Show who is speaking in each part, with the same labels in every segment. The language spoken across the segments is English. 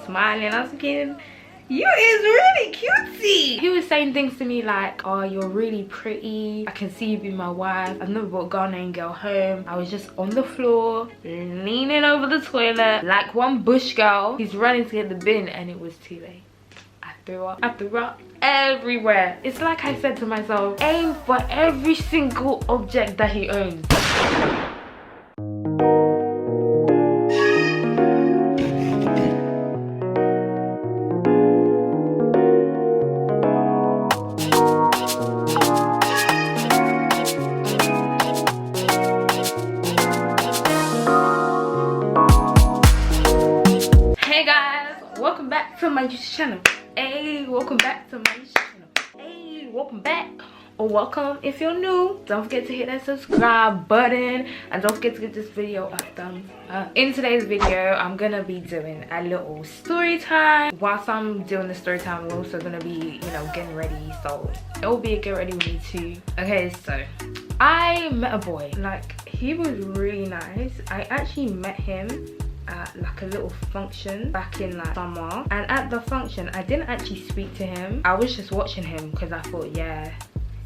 Speaker 1: smiling. I was thinking, you is really cutesy. He was saying things to me like, oh, you're really pretty, I can see you be my wife, I've never brought a Ghanaian girl home. I was just on the floor leaning over the toilet like one bush girl. He's running to get the bin and it was too late. I threw up everywhere. It's like I said to myself, aim for every single object that he owns. Welcome back to my YouTube channel. Hey, welcome back to my YouTube channel. Hey, welcome back or welcome if you're new. Don't forget to hit that subscribe button and don't forget to give this video a thumbs up. In today's video, I'm gonna be doing a little story time. Whilst I'm doing the story time, we're also gonna be, you know, getting ready. So it will be a get ready with me too. Okay, so I met a boy. Like, he was really nice. I actually met him at like a little function back in like summer, and at the function I didn't actually speak to him. I was just watching him because I thought, yeah,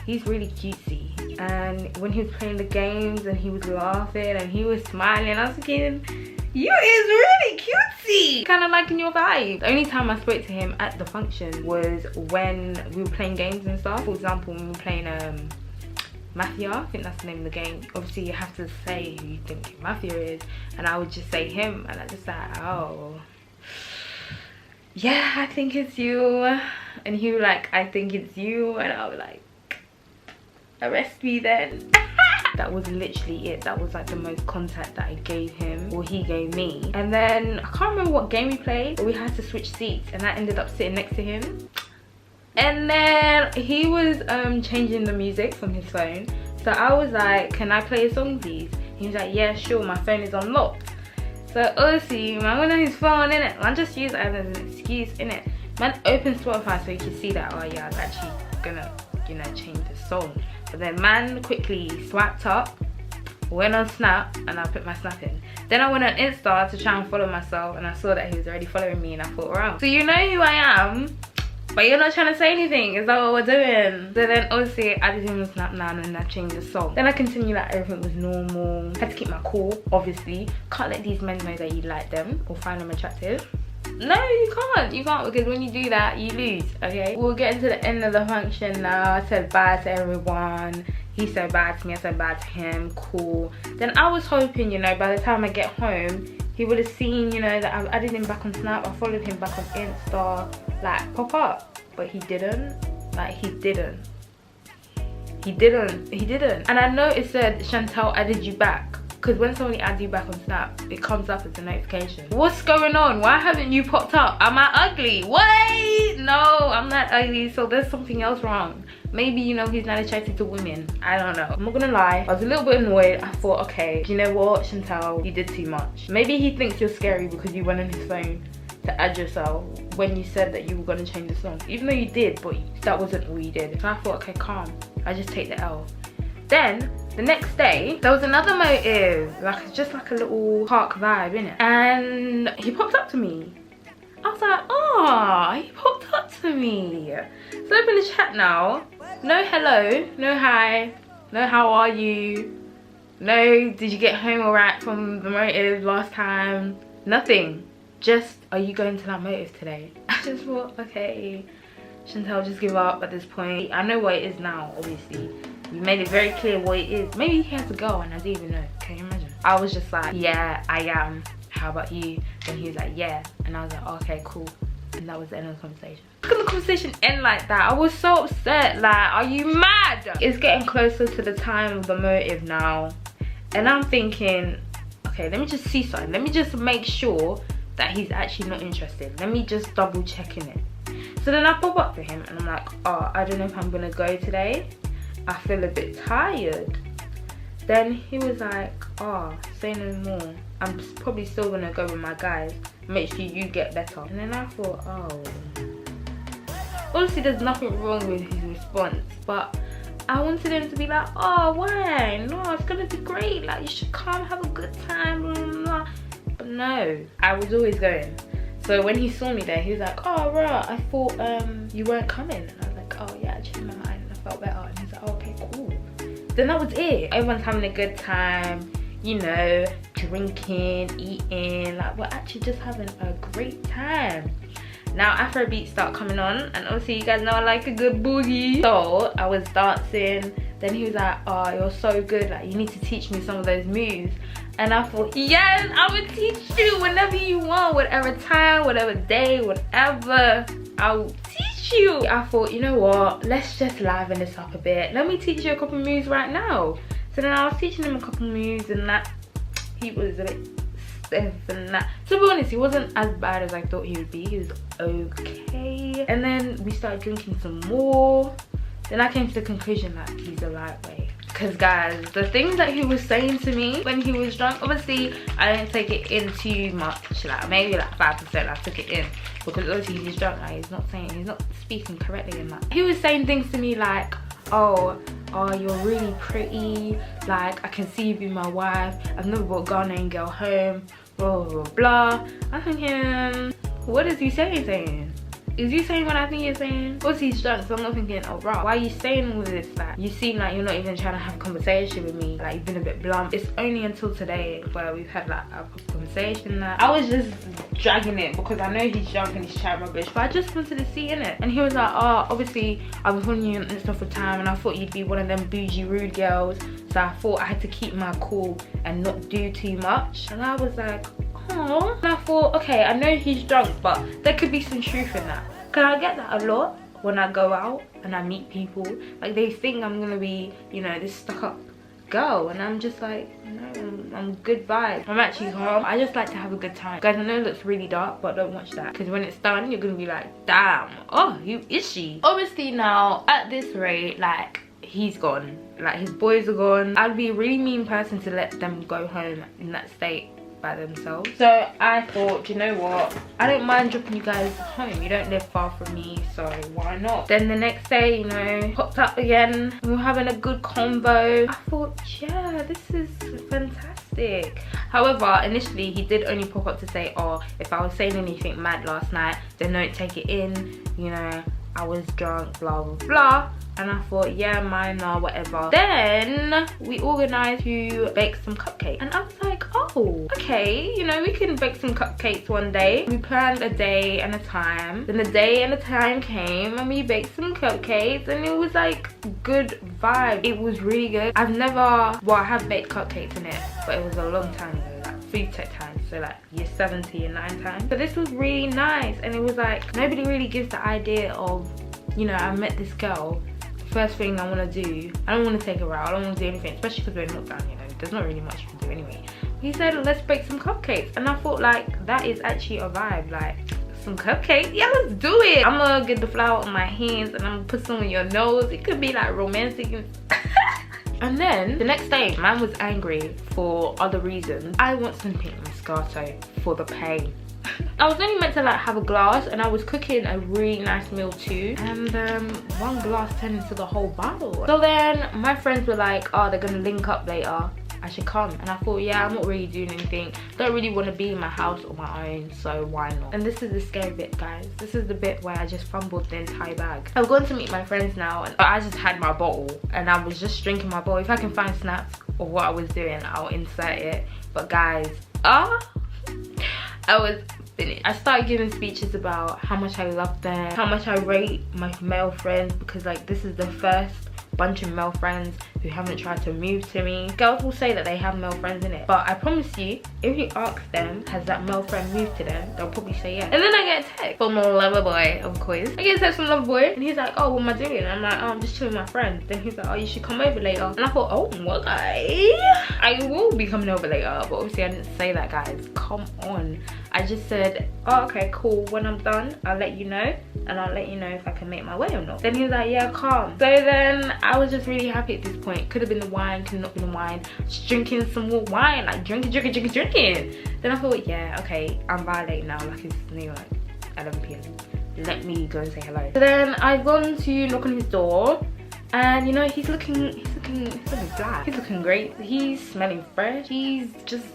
Speaker 1: he's really cutesy. And when he was playing the games and he was laughing and he was smiling, I was thinking, you is really cutesy, kind of liking your vibe. The only time I spoke to him at the function was when we were playing games and stuff. For example, when we were playing Mafia, I think that's the name of the game. Obviously you have to say who you think Mafia is, and I would just say him, and I just like, oh yeah, I think it's you. And he was like, I think it's you, and I was like, arrest me then. That was literally it. That was like the most contact that I gave him, or he gave me. And then I can't remember what game we played, but we had to switch seats and I ended up sitting next to him. And then he was changing the music from his phone. So I was like, can I play a song please? He was like, yeah, sure, my phone is unlocked. So obviously, man went on his phone, innit? Man just used it as an excuse, innit? Man opened Spotify so he could see that, oh yeah, I was actually gonna, you know, change the song. But then man quickly swiped up, went on Snap, and I put my Snap in. Then I went on Insta to try and follow myself, and I saw that he was already following me, and I thought, wow. So you know who I am, but you're not trying to say anything. Is that what we're doing? So then obviously I didn't even Snap now, and I changed the song. Then I continued like everything was normal. Had to keep my cool, obviously. Can't let these men know that you like them or find them attractive. No, you can't, because when you do that, you lose, okay? We're getting to the end of the function now. I said bye to everyone. He said bye to me, I said bye to him, cool. Then I was hoping, you know, by the time I get home, he would have seen, you know, that I added him back on Snap, I followed him back on Insta, like pop up. But he didn't, like he didn't. And I know it said Chantel added you back, because when somebody adds you back on Snap, it comes up as a notification. What's going on? Why haven't you popped up? Am I ugly? Wait, no, I'm not ugly, so there's something else wrong. Maybe, you know, he's not attracted to women. I don't know. I'm not gonna lie. I was a little bit annoyed. I thought, okay, you know what, Chantel, you did too much. Maybe he thinks you're scary because you went on his phone to add yourself when you said that you were gonna change the song. Even though you did, but that wasn't all you did. So I thought, okay, calm. I just take the L. Then the next day, there was another motive, like just like a little park vibe, innit? And he popped up to me. I was like, oh, he popped up to me. So open the chat now. No hello, no hi, no how are you, no did you get home alright from the motive last time, nothing. Just, are you going to that motive today? I just thought, okay, Chantel, just give up at this point. I know what it is now, obviously. You made it very clear what it is. Maybe he has to go and I didn't even know. Can you imagine? I was just like, yeah, I am. How about you? And he was like, yeah. And I was like, okay, cool. And that was the end of the conversation. How can the conversation end like that? I was so upset. Like, are you mad? It's getting closer to the time of the motive now. And I'm thinking, okay, let me just see something. Let me just make sure that he's actually not interested. Let me just double check in it. So then I pop up to him and I'm like, oh, I don't know if I'm gonna go today. I feel a bit tired. Then he was like, oh, say no more. I'm probably still gonna go with my guys. Make sure you get better. And then I thought, oh. Honestly, there's nothing wrong with his response, but I wanted him to be like, oh, why? No, it's gonna be great. Like, you should come, have a good time, blah, blah, blah. But no, I was always going. So when he saw me there, he was like, oh right, I thought you weren't coming. And I was like, oh yeah, I changed my mind and I felt better. And he's like, oh, okay, cool. Then that was it. Everyone's having a good time, you know, drinking, eating, like we're actually just having a great time. Now Afrobeats start coming on, and obviously you guys know I like a good boogie. So I was dancing, then he was like, oh, you're so good, like you need to teach me some of those moves. And I thought, yes, I will teach you whenever you want, whatever time, whatever day, whatever, I will teach you. I thought, you know what, let's just liven this up a bit. Let me teach you a couple moves right now. So then I was teaching him a couple moves, and that he was a bit stiff and that. To be honest, he wasn't as bad as I thought he would be. He was okay. And then we started drinking some more. Then I came to the conclusion that he's a lightweight. Because guys, the things that he was saying to me when he was drunk, obviously I didn't take it in too much, like maybe like 5% I took it in, because obviously he's drunk, like he's not speaking correctly in that. He was saying things to me like, oh you're really pretty, like I can see you be my wife, I've never brought a Ghanaian girl home, blah blah blah. I'm thinking, what is he saying? Is he saying what I think he's saying? Of course he's drunk, so I'm not thinking, oh right, why are you saying all this? Like, you seem like you're not even trying to have a conversation with me, like you've been a bit blunt. It's only until today where we've had like a conversation that I was just dragging it, because I know he's drunk and he's chatting rubbish, but I just wanted to see in it. And he was like, oh, obviously I was following you on Insta for time and I thought you'd be one of them bougie rude girls, so I thought I had to keep my cool and not do too much. And I was like, oh. And I thought, okay, I know he's drunk, but there could be some truth in that. Cause I get that a lot when I go out and I meet people. Like they think I'm gonna be, you know, this stuck up girl, and I'm just like, no, I'm good vibes. I'm actually calm. I just like to have a good time. Guys, I know it looks really dark, but don't watch that, because when it's done, you're gonna be like, damn, oh, who is she? Obviously now, at this rate, like, he's gone. Like, his boys are gone. I'd be a really mean person to let them go home in that state by themselves. So I thought, you know what, I don't mind dropping you guys home. You don't live far from me, so why not? Then the next day, you know, popped up again and we were having a good convo. I thought, yeah, this is fantastic. However, initially he did only pop up to say, oh, if I was saying anything mad last night, then don't take it in, you know, I was drunk, blah blah blah. And I thought, yeah, minor, whatever. Then we organised to bake some cupcakes, and I was like, oh, okay, you know, we can bake some cupcakes one day. We planned a day and a time. Then the day and the time came and we baked some cupcakes, and it was like good vibe. It was really good. I've never, well, I have baked cupcakes in it, but it was a long time ago, like food tech time, so like year 70 and 9 times. But this was really nice, and it was like, nobody really gives the idea of, you know, I met this girl. First thing I want to do, I don't want to take her out, I don't want to do anything, especially because we're in lockdown, you know, there's not really much you can do anyway. He said, let's bake some cupcakes, and I thought, like, that is actually a vibe, like, some cupcakes, yeah, let's do it. I'm gonna get the flour on my hands and I'm gonna put some on your nose. It could be like romantic and and then the next day, man was angry for other reasons. I want some pink Moscato for the pain. I was only meant to like have a glass, and I was cooking a really nice meal too, and one glass turned into the whole bottle. So then my friends were like, oh, they're gonna link up later, I should come. And I thought, yeah, I'm not really doing anything, don't really want to be in my house on my own, so why not? And this is the scary bit, guys. This is the bit where I just fumbled the entire bag. I've gone to meet my friends now, and I just had my bottle and I was just drinking my bottle. If I can find snaps of what I was doing, I'll insert it. But guys, I was finished. I started giving speeches about how much I love them, how much I rate my male friends, because like this is the first bunch of male friends who haven't tried to move to me. Girls will say that they have male friends in it, but I promise you, if you ask them, has that male friend moved to them, they'll probably say yes. And then I get a text from a lover boy, of course. I get a text from a lover boy, and he's like, oh, what am I doing? And I'm like, oh, I'm just chilling with my friends. Then he's like, oh, you should come over later. And I thought, oh, okay, I will be coming over later. But obviously I didn't say that, guys, come on. I just said, oh, okay, cool, when I'm done, I'll let you know, and I'll let you know if I can make my way or not. Then he was like, yeah, calm. So then I was just really happy at this point. Could have been the wine, could have not been the wine. Just drinking some more wine, like drinking. Then I thought, yeah, okay, I'm violating now, like it's near like 11 p.m. Let me go and say hello. So then I've gone to knock on his door, and you know, he's looking black. He's looking great. He's smelling fresh. He's just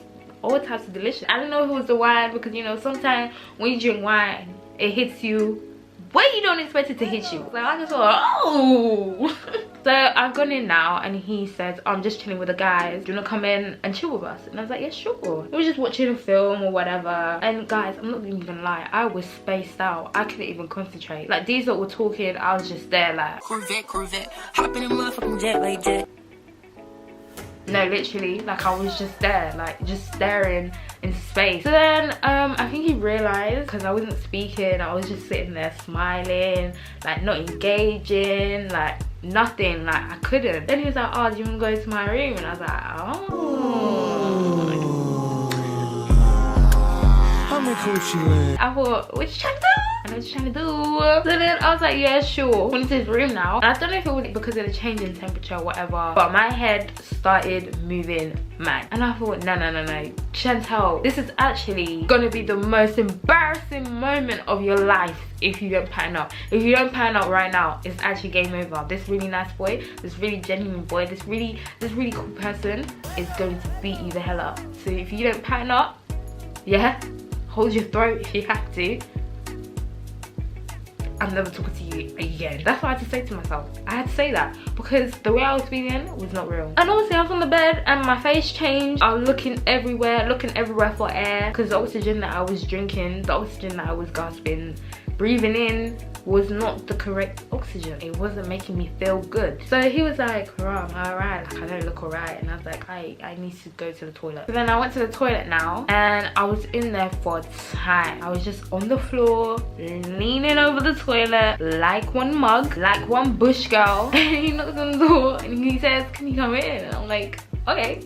Speaker 1: all types of delicious. I don't know if it was the wine, because you know sometimes when you drink wine it hits you where you don't expect it to hit you. So I just thought, oh. So I've gone in now and he says, I'm just chilling with the guys, do you want to come in and chill with us? And I was like, yeah, sure. We were just watching a film or whatever. And guys, I'm not even gonna lie, I was spaced out. I couldn't even concentrate. Like, these that were talking, I was just there like Corvette, hopping in a motherfucking jet like jet. No, literally, like I was just there, like just staring into space. So then I think he realized, because I wasn't speaking, I was just sitting there smiling, like not engaging, like nothing, like I couldn't. Then he was like, oh, do you want to go to my room? And I was like, oh. I thought, what you trying to do? I know what you're trying to do. So then I was like, yeah, sure. Went into his room now. And I don't know if it was because of the change in temperature or whatever, but my head started moving mad. And I thought, no. Chantel, this is actually gonna be the most embarrassing moment of your life if you don't pattern up. If you don't pattern up right now, it's actually game over. This really nice boy, this really genuine boy, this really cool person is going to beat you the hell up. So if you don't pattern up, yeah, hold your throat if you have to. I'm never talking to you again. That's what I had to say to myself. I had to say that because the way I was feeling was not real. And obviously I was on the bed and my face changed. I was looking everywhere for air, because the oxygen that I was drinking, the oxygen that I was gasping, breathing in, was not the correct oxygen. It wasn't making me feel good. So he was like, oh, I'm alright, like I don't look alright. And I was like, I need to go to the toilet. So then I went to the toilet now and I was in there for time. I was just on the floor, leaning over the toilet like one mug, like one bush girl. And he knocks on the door and he says, can you come in? And I'm like, okay,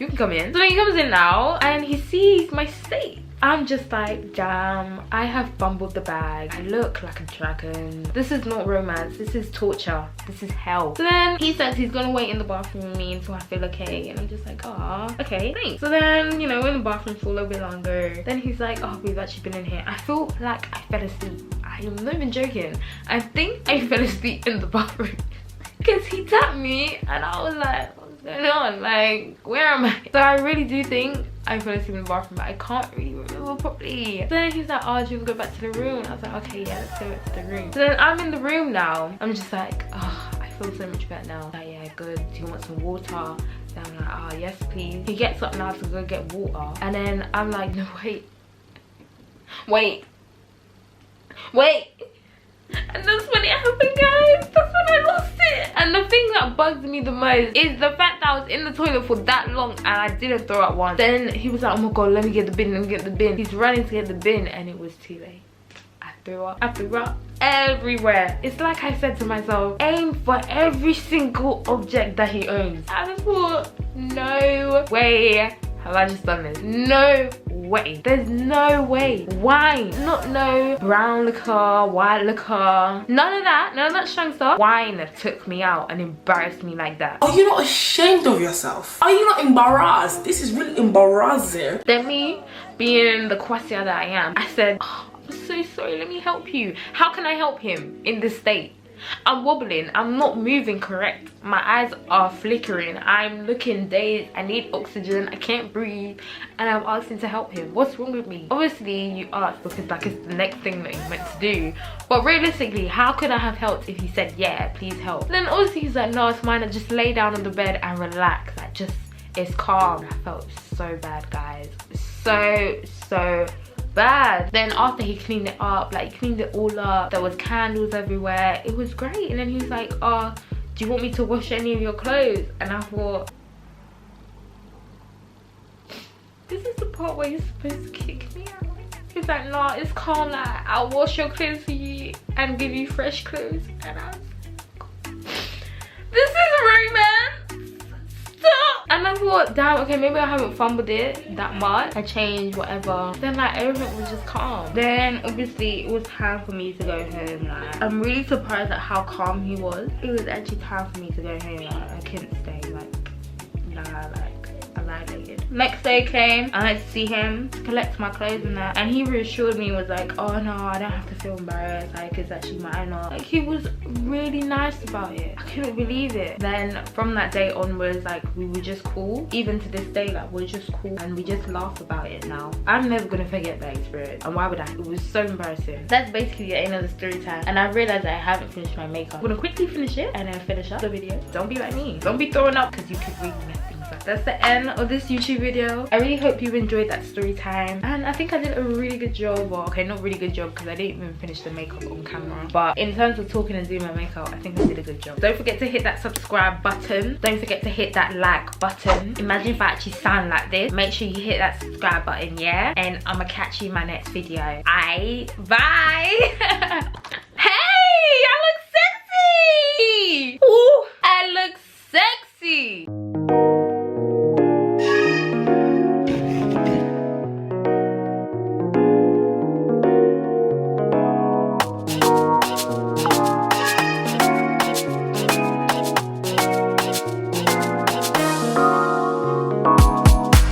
Speaker 1: you can come in. So then he comes in now and he sees my state. I'm just like, damn, I have fumbled the bag. I look like a dragon. This is not romance. This is torture. This is hell. So then he says he's gonna wait in the bathroom with me until I feel okay. And I'm just like, ah, okay, thanks. So then, you know, we're in the bathroom for a little bit longer. Then he's like, oh, we've actually been in here. I feel like I fell asleep. I'm not even joking. I think I fell asleep in the bathroom. Because he tapped me and I was like, what's going on? Like, where am I? So I really do think I fell asleep in the bathroom, but I can't really remember properly. So then he's like, oh, do you want to go back to the room? And I was like, okay, yeah, let's go back to the room. So then I'm in the room now. I'm just like, oh, I feel so much better now. Like, yeah, good. Do you want some water? Then I'm like, oh, yes, please. He gets up now to go get water. And then I'm like, no, wait. And that's when it happened, guys. That's when I lost it. And the thing that bugs me the most is the fact that I was in the toilet for that long and I didn't throw up once. Then he was like, oh my god, let me get the bin. He's running to get the bin and it was too late. I threw up everywhere. It's like I said to myself, aim for every single object that he owns. I just thought, no way have I just done this. No way. There's no way. Wine. Not no brown liquor, white liquor. None of that strong stuff. Wine took me out and embarrassed me like that.
Speaker 2: Are you not ashamed of yourself? Are you not embarrassed? This is really embarrassing.
Speaker 1: Then me, being the kwassia that I am, I said, oh, I'm so sorry, let me help you. How can I help him in this state? I'm wobbling, I'm not moving correct, my eyes are flickering, I'm looking dazed, I need oxygen, I can't breathe, and I'm asking to help him. What's wrong with me? Obviously you asked because like it's the next thing that you're meant to do, but realistically, how could I have helped if he said, yeah, please help? Then obviously he's like, no, it's mine, I just lay down on the bed and relax, like just, it's calm. I felt so bad, guys, so bad. Then after he cleaned it up, like he cleaned it all up, there was candles everywhere, it was great. And then he was like, oh, do you want me to wash any of your clothes? And I thought, this is the part where you're supposed to kick me out. He's like, no, it's calm, like I'll wash your clothes for you and give you fresh clothes. And I was like, this is romance. Stop. And I thought, damn, okay, maybe I haven't fumbled it that much. I changed, whatever. Then like everything was just calm. Then obviously it was time for me to go home. Like I'm really surprised at how calm he was. It was actually time for me to go home. Like I couldn't stay. Like nah, like I violated. Next day came, I had to see him to collect my clothes and that, and he reassured me, was like, oh no, I don't have to feel embarrassed, like it's actually minor. Like he was really nice about it. I couldn't believe it. Then from that day onwards, like we were just cool. Even to this day, like we're just cool and we just laugh about it now. I'm never gonna forget that experience, and why would I? It was so embarrassing. That's basically the end of the story time, and I realized I haven't finished my makeup. I'm gonna quickly finish it and then finish up the video. Don't be like me, don't be throwing up because you could really mess things up. That's the end of this YouTube video. I really hope you enjoyed that story time, and I think I did a really good job. Well, okay, not really good job because I didn't even finish the makeup on camera, but in terms of talking and doing my makeup, I think I did a good job. Don't forget to hit that subscribe button. Don't forget to hit that like button. Imagine if I actually sound like this. Make sure you hit that subscribe button, yeah? And I'ma catch you in my next video. Bye.